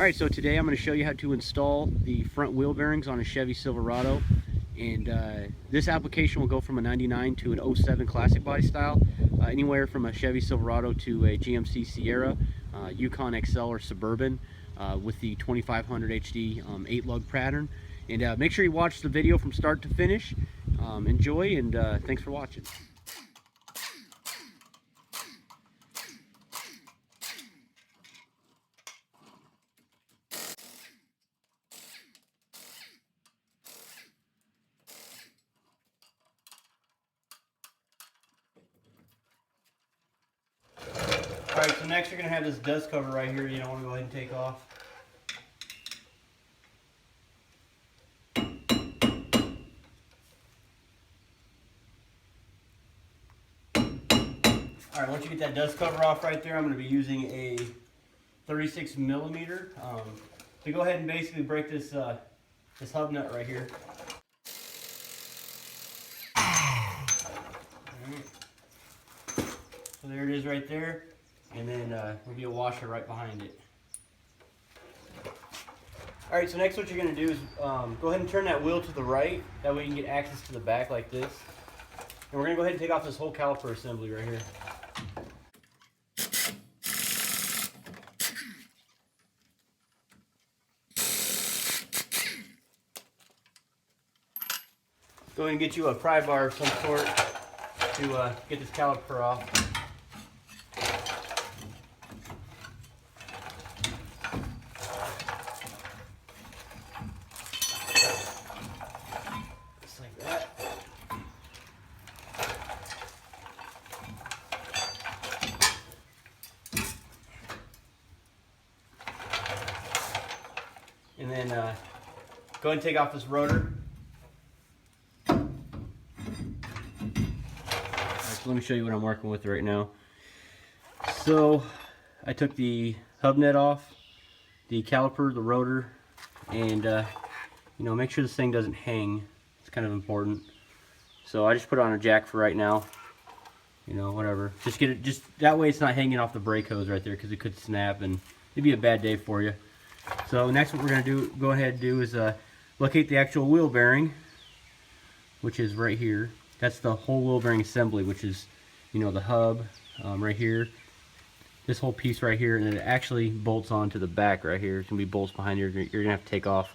Alright, so today I'm going to show you how to install the front wheel bearings on a Chevy Silverado. And this application will go from a 99 to an 07 classic body style, anywhere from a Chevy Silverado to a GMC Sierra, Yukon XL or Suburban with the 2500 HD 8-lug pattern. And make sure you watch the video from start to finish. Enjoy, and thanks for watching. Alright, so next you're going to have this dust cover right here you don't want to go ahead and take off. Alright, once you get that dust cover off right there, I'm going to be using a 36 millimeter to go ahead and basically break this this hub nut right here. Alright. So there it is right there. And then there'll be a washer right behind it. Alright, so next what you're going to do is go ahead and turn that wheel to the right. That way you can get access to the back like this. And we're going to go ahead and take off this whole caliper assembly right here. Go ahead and get you a pry bar of some sort to get this caliper off. And then go ahead and take off this rotor. Alright, so let me show you what I'm working with right now. So I took the hub net off, the caliper, the rotor, and you know, make sure this thing doesn't hang. It's kind of important. So I just put it on a jack for right now. You know, whatever. Just get it, just that way it's not hanging off the brake hose right there, because it could snap and it'd be a bad day for you. So next what we're going to go ahead and do is locate the actual wheel bearing, which is right here. That's the whole wheel bearing assembly, which is, you know, the hub right here. This whole piece right here, and then it actually bolts onto the back right here. There's going to be bolts behind here you're going to have to take off.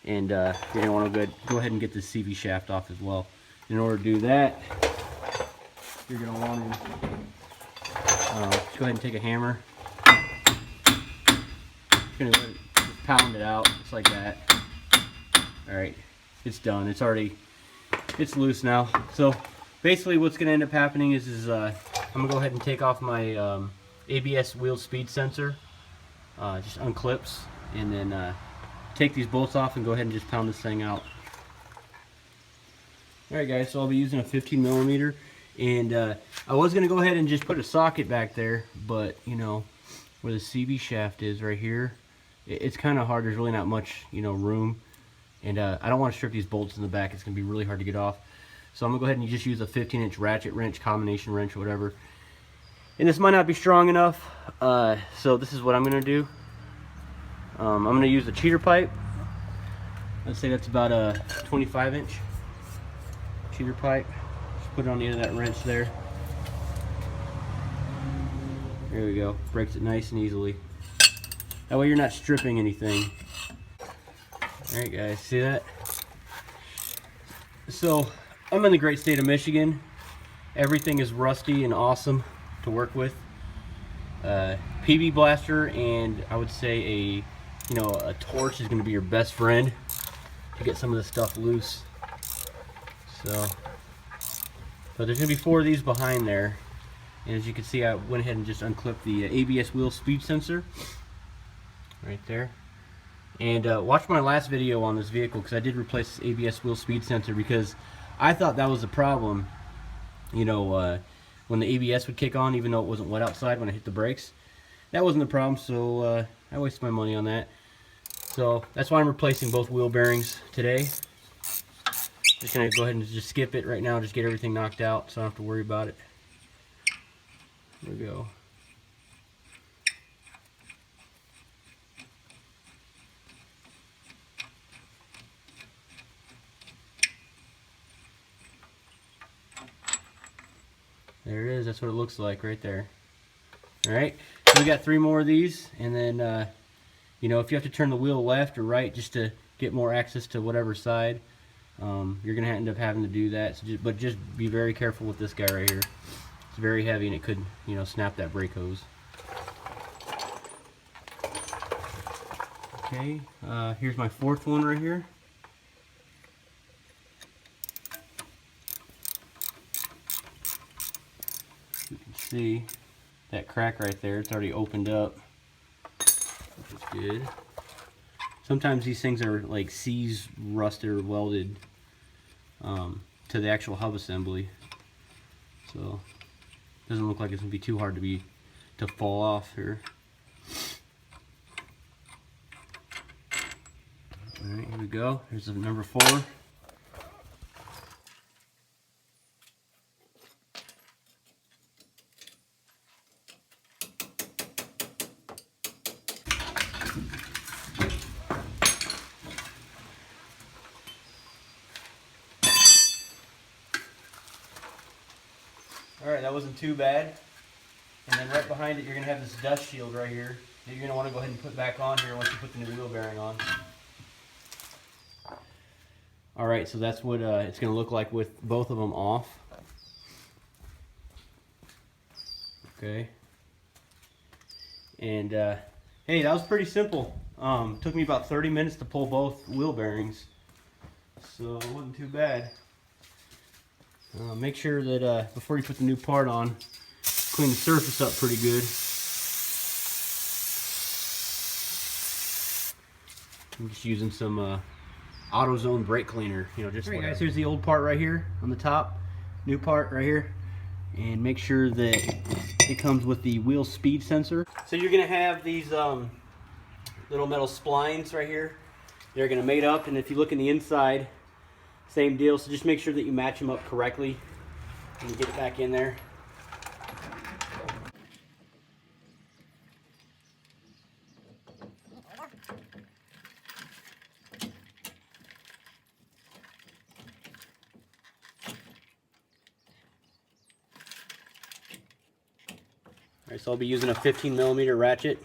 And you're going to want to go ahead and get the CV shaft off as well. In order to do that, you're going to want to just go ahead and take a hammer. Gonna just pound it out just like that. Alright, it's done. It's loose now. So basically what's gonna end up happening is I'm gonna go ahead and take off my ABS wheel speed sensor. Just unclips, and then take these bolts off and go ahead and just pound this thing out. Alright guys, so I'll be using a 15 millimeter, and I was gonna go ahead and just put a socket back there, but you know, where the CV shaft is right here, it's kind of hard. There's really not much, you know, room, and I don't want to strip these bolts in the back. It's going to be really hard to get off. So I'm going to go ahead and just use a 15-inch ratchet wrench, combination wrench, or whatever. And this might not be strong enough, so this is what I'm going to do. I'm going to use a cheater pipe. Let's say that's about a 25-inch cheater pipe. Just put it on the end of that wrench there. There we go. Breaks it nice and easily. That way you're not stripping anything. Alright guys, see that? So, I'm in the great state of Michigan. Everything is rusty and awesome to work with. PB blaster, and I would say a torch is going to be your best friend to get some of this stuff loose. So, but there's going to be 4 of these behind there. And as you can see, I went ahead and just unclipped the ABS wheel speed sensor right there. And watch my last video on this vehicle, because I did replace this ABS wheel speed sensor, because I thought that was the problem. You know, when the ABS would kick on, even though it wasn't wet outside when I hit the brakes. That wasn't the problem, so I wasted my money on that. So that's why I'm replacing both wheel bearings today. Just going to go ahead and just skip it right now, just get everything knocked out so I don't have to worry about it. There we go. There it is. That's what it looks like right there. All right. So we got 3 more of these, and then you know, if you have to turn the wheel left or right just to get more access to whatever side, you're gonna end up having to do that. So but just be very careful with this guy right here. It's very heavy, and it could, you know, snap that brake hose. Okay. Here's my 4th one right here. You can see that crack right there. It's already opened up, which is good. Sometimes these things are like C's rusted or welded to the actual hub assembly, so it doesn't look like it's gonna be too hard to fall off here. All right, here we go. Here's the number 4. Alright, that wasn't too bad. And then right behind it, you're going to have this dust shield right here that you're going to want to go ahead and put back on here once you put the new wheel bearing on. Alright, so that's what it's going to look like with both of them off. Okay. And hey, that was pretty simple. Took me about 30 minutes to pull both wheel bearings, so it wasn't too bad. Make sure that before you put the new part on, clean the surface up pretty good. I'm just using some AutoZone brake cleaner, you know, just right, guys. Here's the old part right here on the top, new part right here, and make sure that it comes with the wheel speed sensor. So you're gonna have these little metal splines right here. They're gonna mate up, and if you look in the inside, same deal. So just make sure that you match them up correctly and you get it back in there. Alright, so I'll be using a 15mm ratchet.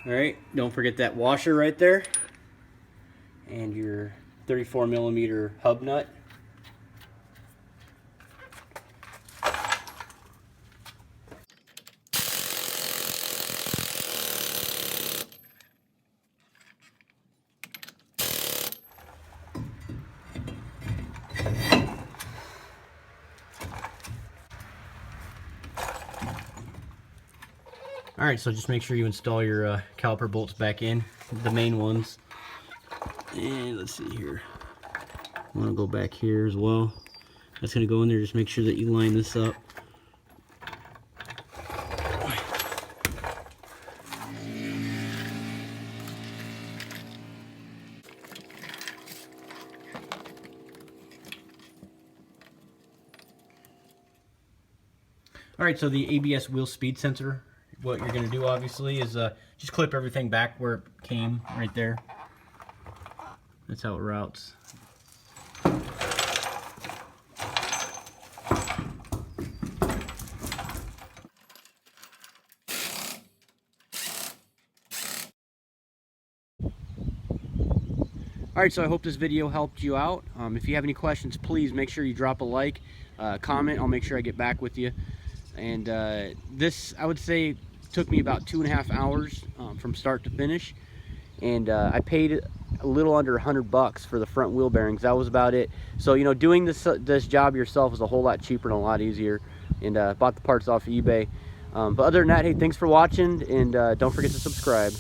Alright, don't forget that washer right there and your 34mm hub nut. Alright, so just make sure you install your caliper bolts back in, the main ones. And let's see here. I want to go back here as well. That's going to go in there. Just make sure that you line this up. Alright, so the ABS wheel speed sensor, what you're going to do obviously is just clip everything back where it came, right there. That's how it routes. Alright, so I hope this video helped you out. If you have any questions, please make sure you drop a like, comment. I'll make sure I get back with you. And this, I would say, took me about 2.5 hours from start to finish, and I paid a little under $100 for the front wheel bearings. That was about it. So, you know, doing this job yourself is a whole lot cheaper and a lot easier, and bought the parts off eBay. But other than that, hey, thanks for watching, and don't forget to subscribe.